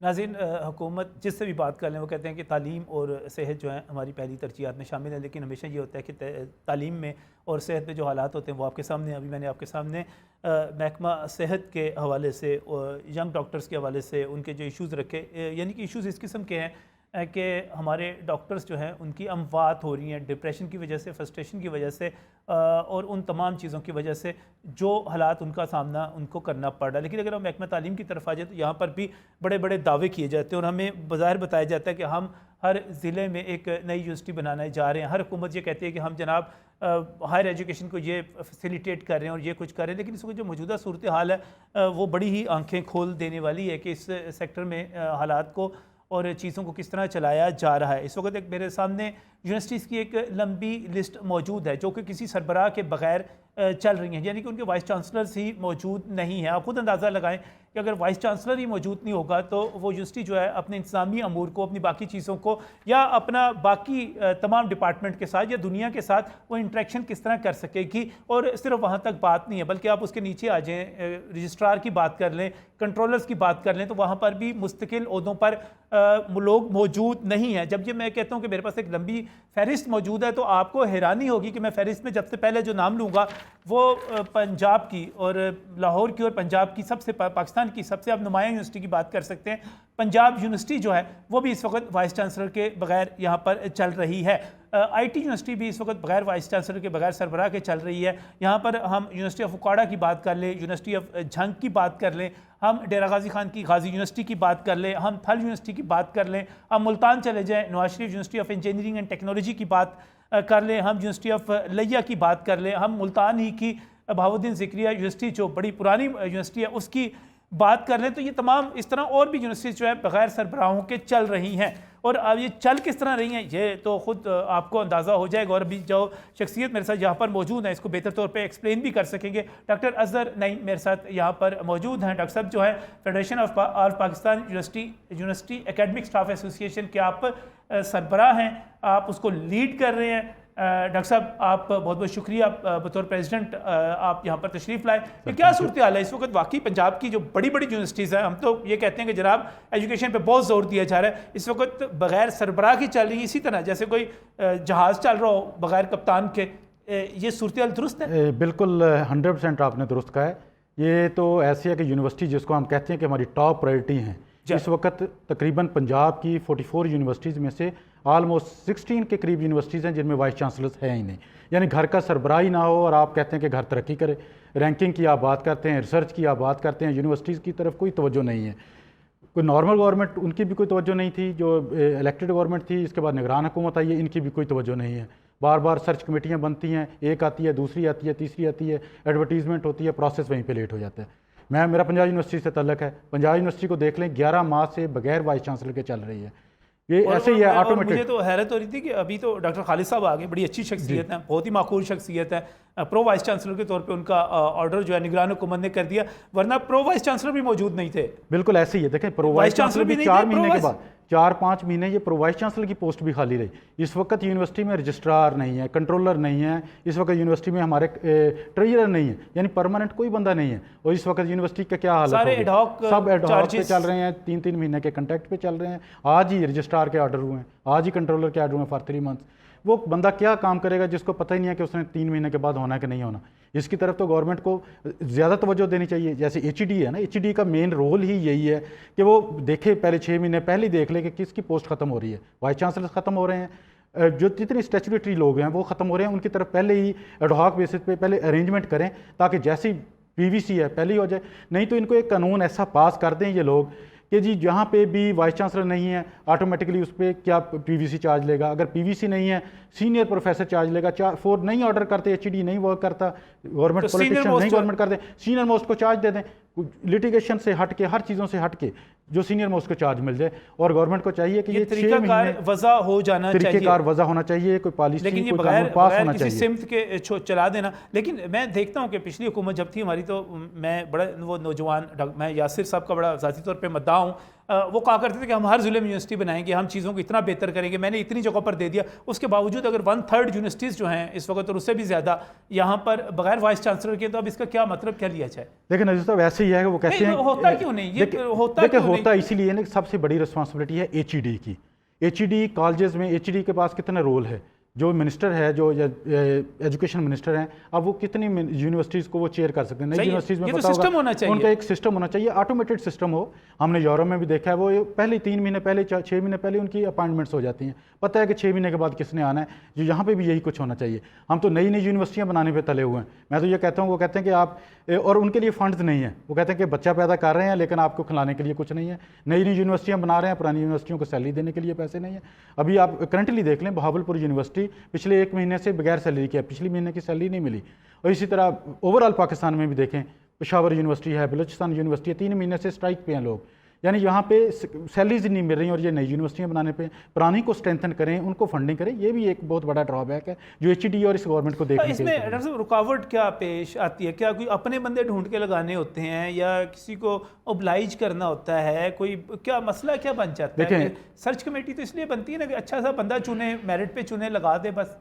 नाज़रीन, हुकूमत जिससे भी बात कर लें वो कहते हैं कि तालीम और सेहत जो है हमारी पहली तरजीहात में शामिल है, लेकिन हमेशा ये होता है कि तालीम में और सेहत में जो हालात होते हैं वो आपके सामने, अभी मैंने आपके सामने महकमा सेहत के हवाले से और यंग डॉक्टर्स के हवाले से उनके जो इश्यूज़ रखे, यानी कि इश्यूज़ इस किस्म के हैं कि हमारे डॉक्टर्स जो हैं उनकी अमवात हो रही हैं डिप्रेशन की वजह से, फ्रस्ट्रेशन की वजह से और उन तमाम चीज़ों की वजह से जो हालात उनका सामना उनको करना पड़ रहा है। लेकिन अगर हम महकमा तालीम की तरफ आ जाए तो यहाँ पर भी बड़े बड़े दावे किए जाते हैं और हमें बाज़ाहिर बताया जाता है कि हम हर ज़िले में एक नई यूनिवर्सिटी बनाने जा रहे हैं। हर हुकूमत ये कहती है कि हम जनाब हायर एजुकेशन को ये फैसिलिटेट कर रहे हैं और ये कुछ कर रहे हैं, लेकिन इस वक्त जो मौजूदा सूरत हाल है वो बड़ी ही आंखें खोल देने वाली है कि इस सेक्टर में हालात को और चीज़ों को किस तरह चलाया जा रहा है। इस वक्त एक मेरे सामने यूनिवर्सिटीज़ की एक लंबी लिस्ट मौजूद है जो कि किसी सरबराह के बगैर चल रही हैं, यानी कि उनके वाइस चांसलर्स ही मौजूद नहीं है। आप खुद अंदाज़ा लगाएं कि अगर वाइस चांसलर ही मौजूद नहीं होगा तो वो यूनिवर्सिटी जो है अपने इंतज़ामी अमूर को, अपनी बाकी चीज़ों को या अपना बाकी तमाम डिपार्टमेंट के साथ या दुनिया के साथ वो इंटरेक्शन किस तरह कर सकेगी। और सिर्फ वहाँ तक बात नहीं है, बल्कि आप उसके नीचे आ जाएँ, रजिस्ट्रार की बात कर लें, कंट्रोलर्स की बात कर लें, तो वहाँ पर भी मुस्तकिल ओहदों पर लोग मौजूद नहीं हैं। जब ये मैं कहता हूँ कि मेरे पास एक लंबी फहरिस्त मौजूद है तो आपको हैरानी होगी कि मैं फहरिस्त में सबसे पहले जो नाम लूँगा वो पंजाब की और लाहौर की और पंजाब की सबसे पाकिस्तान की सबसे आप नुमायाँ यूनिवर्सिटी की बात कर सकते हैं। पंजाब यूनिवर्सिटी जो है वो भी इस वक्त वाइस चांसलर के बगैर यहाँ पर चल रही है। आईटी यूनिवर्सिटी भी इस वक्त बगैर वाइस चांसलर के, बगैर सरबराह के चल रही है। यहाँ पर हम यूनिवर्सिटी ऑफ उकाड़ा की बात कर लें, यूनिवर्सिटी ऑफ झंग की बात कर लें, हम डेरा गाजी खान की गाजी यूनिवर्सिटी की बात कर लें, हम थल यूनिवर्सिटी की बात कर लें, हम मुल्तान चले जाएँ, Nawaz Sharif university of engineering and technology की बात कर लें, हम यूनिवर्सिटी ऑफ लिया की बात कर लें, हम मुल्तान ही की बहाउद्दीन ज़िक्रिया यूनिवर्सिटी जो बड़ी पुरानी यूनिवर्सिटी है उसकी बात कर लें। तो ये तमाम इस तरह और भी यूनिवर्सिटीज़ जो है बगैर सरबराहों के चल रही हैं। और अब ये चल किस तरह रही हैं ये तो ख़ुद आपको अंदाज़ा हो जाएगा। और अभी जो शख्सियत मेरे साथ यहाँ पर मौजूद है इसको बेहतर तौर पे एक्सप्लेन भी कर सकेंगे। डॉक्टर अजहर नईम मेरे साथ यहाँ पर मौजूद हैं। डॉक्टर साहब जो है federation of Pakistan university academic staff association के आप सरबराह हैं, आप उसको लीड कर रहे हैं। डॉक्टर साहब आप बहुत बहुत शुक्रिया, बतौर प्रेसिडेंट आप यहाँ पर तशरीफ़ लाए। ये क्या सूरत हाल है इस वक्त? वाकई पंजाब की जो बड़ी बड़ी यूनिवर्सिटीज़ हैं, हम तो ये कहते हैं कि जनाब एजुकेशन पे बहुत ज़ोर दिया जा रहा है, इस वक्त बगैर सरबराह की चल रही है, इसी तरह जैसे कोई जहाज़ चल रहा हो बगैर कप्तान के। ये सूरत हाल दुरुस्त है? बिल्कुल 100% आपने दुरुस्त कहा है। ये तो ऐसी है कि यूनिवर्सिटी जिसको हम कहते हैं कि हमारी टॉप प्रायोरिटी है, इस वक्त तकरीबन पंजाब की 44 यूनिवर्सिटीज़ में से ऑलमोस्ट 16 के करीब यूनिवर्सिटीज़ हैं जिनमें वाइस चांसलर्स हैं ही नहीं। यानी घर का सरबराह ही ना हो और आप कहते हैं कि घर तरक्की करे। रैंकिंग की आप बात करते हैं, रिसर्च की आप बात करते हैं, यूनिवर्सिटीज़ की तरफ कोई तवज्जो नहीं है। कोई नॉर्मल गवर्नमेंट उनकी भी कोई तवज्जो नहीं थी, जो इलेक्टेड गवर्नमेंट थी, इसके बाद निगरान हुकूमत आई है, इनकी भी कोई तवज्जो नहीं है। बार बार सर्च कमेटियाँ बनती हैं, एक आती है, दूसरी आती है, तीसरी आती है, एडवर्टीजमेंट होती है, प्रोसेस वहीं पर लेट हो जाता है। मेरा पंजाब यूनिवर्सिटी से तल्लक है। पंजाब यूनिवर्सिटी को देख लें, 11 माह से बगैर वाइस चांसलर के चल रही है। ये ऐसे ही है ऑटोमेटिक। मुझे तो हैरत हो रही थी कि अभी तो डॉक्टर खालिद साहब आ गए, बड़ी अच्छी शख्सियत है, बहुत ही माकूल शख्सियत है। प्रो वाइस चांसलर के तौर पे उनका ऑर्डर जो है निगरान हुकूमत ने कर दिया, वरना प्रो वाइस चांसलर भी मौजूद नहीं थे। बिल्कुल ऐसे ही है। देखें, प्रो वाइस चांसलर भी 4 महीने के बाद 4-5 महीने ये प्रो वाइस चांसलर की पोस्ट भी खाली रही। इस वक्त यूनिवर्सिटी में रजिस्ट्रार नहीं है, कंट्रोलर नहीं है, इस वक्त यूनिवर्सिटी में हमारे ट्रेजरर नहीं है, यानी परमानेंट कोई बंदा नहीं है। और इस वक्त यूनिवर्सिटी का क्या हालत है? सब एडहॉक पे चल रहे हैं, 3-3 महीने के कंट्रैक्ट पे चल रहे हैं। आज ही रजिस्ट्रार के ऑर्डर हुए हैं, आज ही कंट्रोलर के ऑर्डर हुए फॉर 3 मंथ्स। वो बंदा क्या काम करेगा जिसको पता ही नहीं है कि उसने 3 महीने के बाद होना है कि नहीं होना। इसकी तरफ तो गवर्नमेंट को ज़्यादा तवज्जो देनी चाहिए। जैसे HED है ना, HED का मेन रोल ही यही है कि वो देखे, पहले 6 महीने पहले ही देख ले कि किसकी पोस्ट खत्म हो रही है। वाइस चांसलर खत्म हो रहे हैं, जो जितने स्टैट्यूटरी लोग हैं वो ख़त्म हो रहे हैं, उनकी तरफ पहले ही एडहॉक बेसिस पे पहले अरेंजमेंट करें ताकि जैसी PVC है पहले ही हो जाए। नहीं तो इनको एक कानून ऐसा पास कर दें ये लोग कि जी जहाँ पे भी वाइस चांसलर नहीं है ऑटोमेटिकली उस पर क्या PVC चार्ज लेगा। अगर PVC नहीं है सीनियर प्रोफेसर चार्ज लेगा। 4 नहीं ऑर्डर करते, HED नहीं वर्क करता, गवर्नमेंट पॉलिटिशियन नहीं गवर्नमेंट करते, सीनियर मोस्ट को चार्ज दे दें। लिटिगेशन से हट के, हर चीज़ों से हट के जो सीनियर मोस्ट को चार्ज मिल जाए। और गवर्नमेंट को चाहिए कि ये 6 महीने वज़ा हो जाना चाहिए, तरीक़ेकार वज़ा होना चाहिए, कोई पॉलिसी, लेकिन ये कोई बगैर पास होना चाहिए, सिमत के चला देना। लेकिन मैं देखता हूँ कि पिछली हुकूमत जब थी हमारी, तो मैं बड़ा वो नौजवान, मैं यासिर साहब का बड़ा ज़ाती तौर पर मद्दाह हूँ, वो कहा करते थे कि हम हर ज़िले में यूनिवर्सिटी बनाएंगे, हम चीज़ों को इतना बेहतर करेंगे, मैंने इतनी जगह पर दे दिया। उसके बावजूद अगर 1/3 यूनिवर्सिटीज़ जो हैं इस वक्त और उससे भी ज़्यादा यहाँ पर बगैर वाइस चांसलर के, तो अब इसका क्या मतलब क्या लिया जाए? लेकिन नजीर साहब ऐसे ही है कि वो कहते हैं होता क्यों नहीं, ये होता इसीलिए ना सबसे बड़ी रिस्पॉन्सिबिलिटी है HED की। HED कॉलेजेस में HED के पास कितना रोल है, जो मिनिस्टर है, जो एजुकेशन मिनिस्टर हैं, अब वो कितनी यूनिवर्सिटीज़ को वो चेयर कर सकते हैं। नई यूनिवर्सिटीज़ में पता होगा उनका एक सिस्टम होना चाहिए, ऑटोमेटेड सिस्टम हो। हमने यूरोप में भी देखा है, वो पहले 3 महीने पहले 6 महीने पहले उनकी अपॉइंटमेंट्स हो जाती हैं, पता है कि 6 महीने के बाद किसने आना है। जो यहाँ पे भी यही कुछ होना चाहिए। हम तो नई नई यूनिवर्सिटियाँ बनाने पे तले हुए हैं। मैं तो ये कहता हूँ, वो कहते हैं कि आप, और उनके लिए फंड्स नहीं है, वो कहते हैं कि बच्चा पैदा कर रहे हैं लेकिन आपको खिलाने के लिए कुछ नहीं है। नई नई यूनिवर्सिटियाँ बना रहे हैं, पुरानी यूनिवर्सिटियों को सैलरी देने के लिए पैसे नहीं है। अभी आप करंटली देख लें, बहावलपुर यूनिवर्सिटी पिछले 1 महीने से बगैर सैलरी के, पिछले महीने की सैलरी नहीं मिली। और इसी तरह ओवरऑल पाकिस्तान में भी देखें, पेशावर यूनिवर्सिटी है, बलूचिस्तान यूनिवर्सिटी है, 3 महीने से स्ट्राइक पे हैं लोग। यानी यहाँ पे सैलरीज नहीं मिल रही, और ये नई यूनिवर्सिटियाँ बनाने पे पुरानी को स्ट्रेंथन करें, उनको फंडिंग करें, ये भी एक बहुत बड़ा ड्रॉबैक है जो HED और इस गवर्नमेंट को देखने इसमें डॉक्टर साहब रुकावट क्या पेश आती है? क्या कोई अपने बंदे ढूंढ के लगाने होते हैं या किसी को ओब्लाइज करना होता है? कोई क्या मसला क्या बन जाता है? सर्च कमेटी तो इसलिए बनती है ना कि अच्छा सा बंदा चुने, मेरिट पे चुने, लगा दे बस।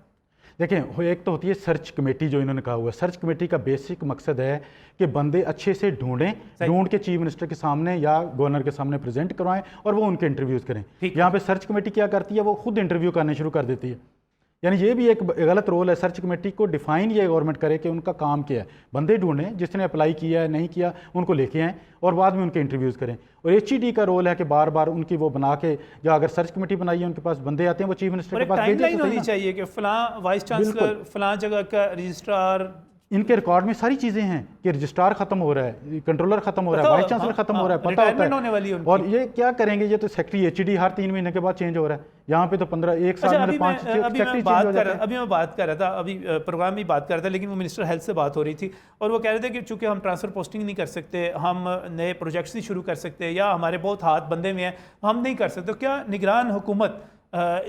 देखें, एक तो होती है सर्च कमेटी, जो इन्होंने कहा हुआ है। सर्च कमेटी का बेसिक मकसद है कि बंदे अच्छे से ढूंढ के चीफ मिनिस्टर के सामने या गवर्नर के सामने प्रेजेंट करवाएं और वो उनके इंटरव्यूज़ करें। यहाँ पे सर्च कमेटी क्या करती है, वो खुद इंटरव्यू करने शुरू कर देती है। यानी ये भी एक गलत रोल है। सर्च कमेटी को डिफाइन ये गवर्नमेंट करे कि उनका काम क्या है। बंदे ढूंढें, जिसने अप्लाई किया है, नहीं किया, उनको लेके आएँ और बाद में उनके इंटरव्यूज़ करें। और HED का रोल है कि बार बार उनकी वो बना के, या अगर सर्च कमेटी बनाई है, उनके पास बंदे आते हैं, वो चीफ मिनिस्टर के पास टाइमलाइन होनी चाहिए कि फलां वाइस चांसलर, फलां जगह का रजिस्ट्रार। इनके रिकॉर्ड में सारी चीज़ें हैं कि रजिस्ट्रार खत्म हो रहा है, कंट्रोलर खत्म हो रहा है, वाइस चांसलर खत्म हो रहा है, पता होता है होने वाली है। और ये क्या करेंगे? ये तो सेक्रेटरी HED हर 3 महीने के बाद चेंज हो रहा है। यहाँ पे तो 1 साल में 5 सेक्रेटरी चेंज हो जाते हैं। अभी मैं बात कर रहा था, अभी प्रोग्राम में बात कर रहा था, लेकिन वो मिनिस्टर हेल्थ से बात हो रही थी और वो कह रहे थे कि चूंकि हम ट्रांसफर पोस्टिंग नहीं कर सकते, हम नए प्रोजेक्ट्स नहीं शुरू कर सकते, या हमारे बहुत हाथ बंधे में हैं, हम नहीं कर सकते। तो क्या निगरान हुकूमत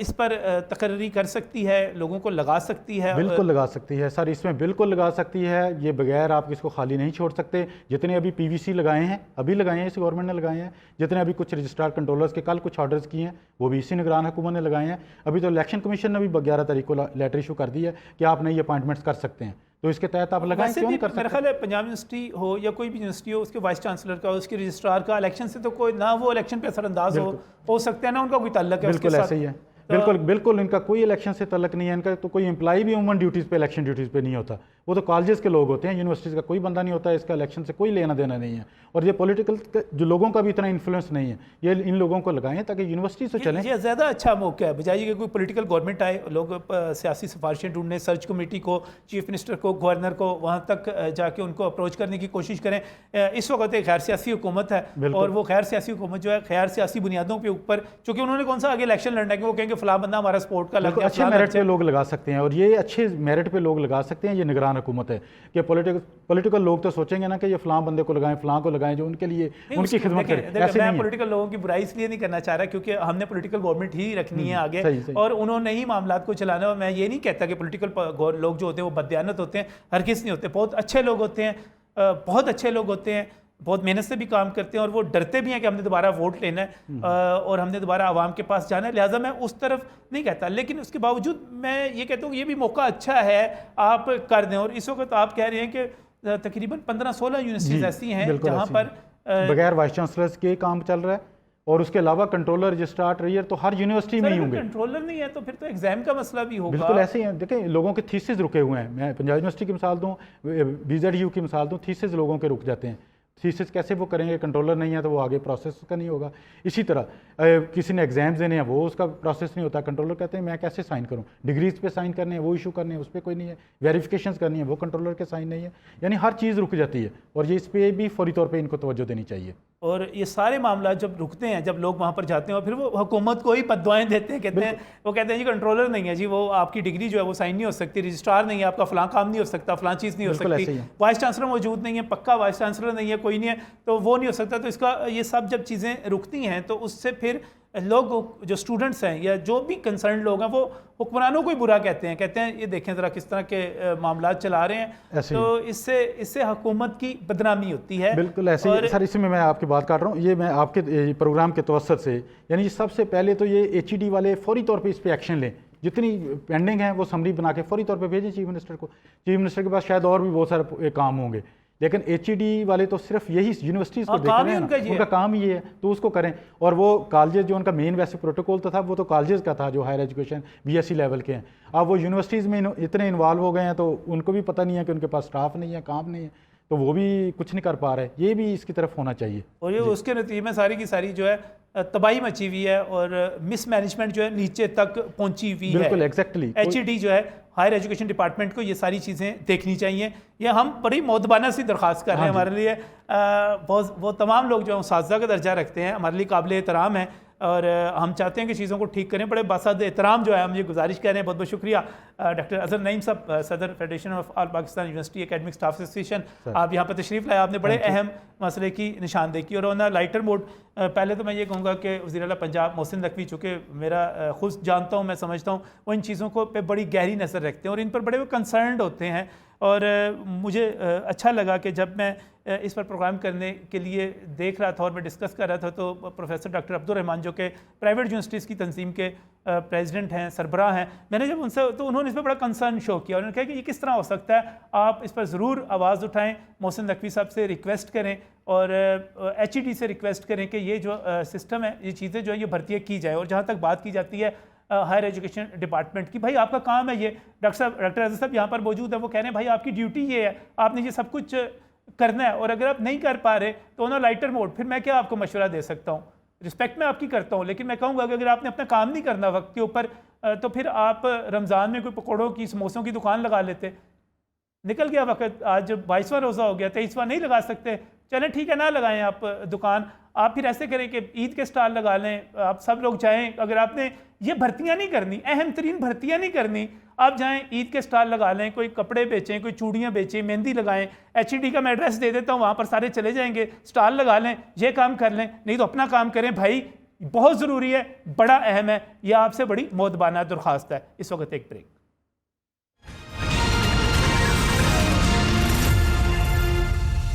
इस पर तकर्री कर सकती है, लोगों को लगा सकती है? बिल्कुल लगा सकती है सर, इसमें बिल्कुल लगा सकती है। ये बगैर आप इसको खाली नहीं छोड़ सकते। जितने अभी PVC लगाए हैं, अभी लगाए हैं, इस गवर्नमेंट ने लगाए हैं। जितने अभी कुछ रजिस्ट्रार कंट्रोलर्स के कल कुछ ऑर्डर्स किए हैं, वो भी इसी निगरान हुकूमत ने लगाए हैं। अभी तो इलेक्शन कमीशन ने भी 11 तारीख को लेटर इशू कर दी है कि आप नई अपॉइंटमेंट्स कर सकते हैं, तो इसके तहत आप लगाएं, क्यों नहीं कर सकते? मेरा ख्याल है पंजाब यूनिवर्सिटी हो या कोई भी यूनिवर्सिटी हो, उसके वाइस चांसलर का, उसके रजिस्ट्रार का इलेक्शन से तो कोई ना, वो इलेक्शन पे असरअंदाज हो सकता है ना, उनका कोई ताल्लुक है। बिल्कुल ऐसे ही है, बिल्कुल इनका कोई इलेक्शन से तल्लक नहीं है। इनका तो कोई एम्प्लॉय भी वुमन ड्यूटीज़ पे, इलेक्शन ड्यूटीज़ पे नहीं होता। वो तो कॉलेजेस के लोग होते हैं, यूनिवर्सिटीज़ का कोई बंदा नहीं होता। इसका इलेक्शन से कोई लेना देना नहीं है। और ये पॉलिटिकल जो लोगों का भी इतना इन्फ्लुएंस नहीं है, ये इन लोगों को लगाएं ताकि यूनिवर्सिटी से चलें। ये ज़्यादा अच्छा मौका है, बजाय कि कोई पॉलिटिकल गवर्नमेंट आए, लोग सियासी सिफारिशें ढूंढने, सर्च कमेटी को, चीफ मिनिस्टर को, गवर्नर को, वहाँ तक जाके उनको अप्रोच करने की कोशिश करें। इस वक्त एक गैर सियासी हुकूमत है और वो गैर सियासी हुकूमत जो है गैर सियासी बुनियादों के ऊपर, चूँकि उन्होंने कौन सा आगे इलेक्शन लड़ना है कि वो कहेंगे फला बंदा हमारा सपोर्ट का लग गया, अच्छे मेरिट पे लोग लगा सकते हैं। और ये अच्छे मेरिट पे लोग लगा सकते हैं। ये निगरान हुकूमत है कि पॉलिटिकल लोग तो सोचेंगे ना कि ये फलां बंदे को लगाएं, फलां को लगाएं जो उनके लिए उनकी खिदमत करें। मैं पॉलिटिकल लोगों की बुराई इसलिए नहीं करना चाह रहा क्योंकि हमने पॉलिटिकल गवर्नमेंट ही रखनी है आगे, और उन्होंने ही मामलात को चलाना है। मैं ये नहीं कहता कि पॉलिटिकल लोग जो होते हैं वो बददियानत होते हैं, हरगिज़ नहीं होते। बहुत अच्छे लोग होते हैं, बहुत अच्छे लोग होते हैं, बहुत मेहनत से भी काम करते हैं और वो डरते भी हैं कि हमने दोबारा वोट लेना है और हमने दोबारा आवाम के पास जाना है। लिहाजा मैं उस तरफ नहीं कहता, लेकिन उसके बावजूद मैं ये कहता हूँ ये भी मौका अच्छा है, आप कर दें। और इस वक्त आप कह रहे हैं कि तकरीबन 15-16 यूनिवर्सिटीज़ ऐसी हैं जहाँ पर बगैर वाइस चांसलर्स के काम चल रहा है, और उसके अलावा कंट्रोलर, रजिस्ट्रार, ट्रेजर तो हर यूनिवर्सिटी में ही होंगे। कंट्रोलर नहीं है तो फिर तो एग्जाम का मसला भी होगा। बिल्कुल ऐसे ही है। देखें, लोगों के थीसिस रुके हुए हैं। मैं पंजाब यूनिवर्सिटी की मिसाल दूँ, BZU की मिसाल दूँ, थीसिस लोगों के रुक जाते हैं। थीसिस कैसे वो करेंगे? कंट्रोलर नहीं है तो वो आगे प्रोसेस उसका नहीं होगा। इसी तरह किसी ने एग्जाम्स देने हैं, वो उसका प्रोसेस नहीं होता। कंट्रोलर कहते हैं मैं कैसे साइन करूं? डिग्रीज पे साइन करने हैं, वो इशू करने हैं, उस पर कोई नहीं है। वेरिफिकेशंस करनी है, वो कंट्रोलर के साइन नहीं है। यानी हर चीज़ रुक जाती है, और ये इस पर भी फौरी तौर पर इनको तवज्जो देनी चाहिए। और ये सारे मामला जब रुकते हैं, जब लोग वहाँ पर जाते हैं और फिर वो हुकूमत को ही बददुआएं देते हैं, कहते हैं, वो कहते हैं जी कंट्रोलर नहीं है जी, वो आपकी डिग्री जो है वो साइन नहीं हो सकती, रजिस्ट्रार नहीं है, आपका फलां काम नहीं हो सकता, फलां चीज़ नहीं हो सकती, वाइस चांसलर मौजूद नहीं है, पक्का वाइस चांसलर नहीं है, कोई नहीं है, तो वो नहीं हो सकता। तो इसका ये सब जब चीज़ें रुकती हैं तो उससे फिर लोग जो स्टूडेंट्स हैं या जो भी कंसर्न लोग हैं वो हुक्मरानों को ही बुरा कहते हैं ये देखें ज़रा किस तरह के मामला चला रहे हैं, तो इससे हुकूमत की बदनामी होती है। बिल्कुल ऐसे ही सर, इसमें मैं आपकी बात काट रहा हूँ, ये मैं आपके प्रोग्राम के तवसत से, यानी सबसे पहले तो ये HED वाले फौरी तौर पर इस पर एक्शन लें, जितनी पेंडिंग है वो समरी बना के फौरी तौर पे भेजें चीफ मिनिस्टर को। चीफ मिनिस्टर के पास शायद और भी बहुत सारे काम होंगे, लेकिन HED वाले तो सिर्फ यही यूनिवर्सिटीज़ को देख रहे हैं, उनका काम ये है तो उसको करें। और वो कॉलेजेस जो उनका मेन वैसे प्रोटोकॉल तो था वो तो कॉलेजेस का था जो हायर एजुकेशन BSc लेवल के हैं, अब वो यूनिवर्सिटीज़ में इतने इन्वॉल्व हो गए हैं तो उनको भी पता नहीं है कि उनके पास स्टाफ नहीं है, काम नहीं है, तो वो भी कुछ नहीं कर पा रहे। ये भी इसकी तरफ होना चाहिए। और ये उसके नतीजे में सारी की सारी जो है तबाही मची हुई है और मिसमैनेजमेंट जो है नीचे तक पहुंची हुई है। बिल्कुल एग्जैक्टली। HED जो है हायर एजुकेशन डिपार्टमेंट को ये सारी चीज़ें देखनी चाहिए। ये हम बड़ी मोदबाना सी दरख्वास्त कर रहे हैं। हमारे लिए वो तमाम लोग जो उस्ताज़ा का दर्जा रखते हैं हमारे लिए काबिल एहतराम है और हम चाहते हैं कि चीज़ों को ठीक करें। बड़े बासाद एहतराम जो है हम ये गुजारिश कर रहे हैं। बहुत बहुत शुक्रिया डॉक्टर अजहर नईम साहब, सदर federation of all Pakistan university academic staff association, आप यहाँ पर तशरीफ़ लाए, आपने बड़े अहम मसले की निशानदेही की। और ऑन लाइटर मोड पहले तो मैं ये कहूँगा कि वज़ीर आला पंजाब मोहसिन नकवी, चूँकि मेरा खुद जानता हूँ, मैं समझता हूँ वो इन चीज़ों को पे बड़ी गहरी नज़र रखते हैं और इन पर बड़े वो कंसर्नड होते हैं। और मुझे अच्छा लगा कि जब मैं इस पर प्रोग्राम करने के लिए देख रहा था और मैं डिस्कस कर रहा था तो प्रोफेसर डॉक्टर अब्दुल रहमान जो कि प्राइवेट यूनिवर्सिटीज़ की तंजीम के प्रेसिडेंट हैं, सरबराह हैं, मैंने जब उनसे तो उन्होंने इस पर बड़ा कंसर्न शो किया। उन्होंने कहा कि ये किस तरह हो सकता है, आप इस पर ज़रूर आवाज़ उठाएँ, मोहसिन नकवी साहब से रिक्वेस्ट करें और HED से रिक्वेस्ट करें कि ये जो सिस्टम है, ये चीज़ें जो है ये भर्तियाँ की जाए। और जहाँ तक बात की जाती है हायर एजुकेशन डिपार्टमेंट की, भाई आपका काम है ये, डॉक्टर अजहर साहब यहाँ पर मौजूद है, वो कह रहे हैं भाई आपकी ड्यूटी ये है, आपने ये सब कुछ करना है। और अगर आप नहीं कर पा रहे तो ऑन लाइटर मोड फिर मैं क्या आपको मशवरा दे सकता हूँ, रिस्पेक्ट मैं आपकी करता हूँ, लेकिन मैं कहूँगा कि अगर आपने अपना काम नहीं करना वक्त के ऊपर तो फिर आप रमज़ान में कोई पकौड़ों की समोसों की दुकान लगा लेते। निकल गया वक्त, आज 22वां रोज़ा हो गया, 23वां नहीं लगा सकते, चलें ठीक है ना लगाएं आप दुकान। आप फिर ऐसे करें कि ईद के स्टॉल लगा लें, आप सब लोग जाएं। अगर आपने ये भर्तियां नहीं करनी, अहम तरीन भर्तियां नहीं करनी, आप जाएं ईद के स्टॉल लगा लें, कोई कपड़े बेचें, कोई चूड़ियां बेचें, मेहंदी लगाएं। HED का मैं एड्रेस दे देता हूँ, वहाँ पर सारे चले जाएंगे, स्टॉल लगा लें, ये काम कर लें। नहीं तो अपना काम करें भाई, बहुत ज़रूरी है, बड़ा अहम है, यह आपसे बड़ी मोदबाना दरख्वास्त है। इस वक्त एक ब्रेक।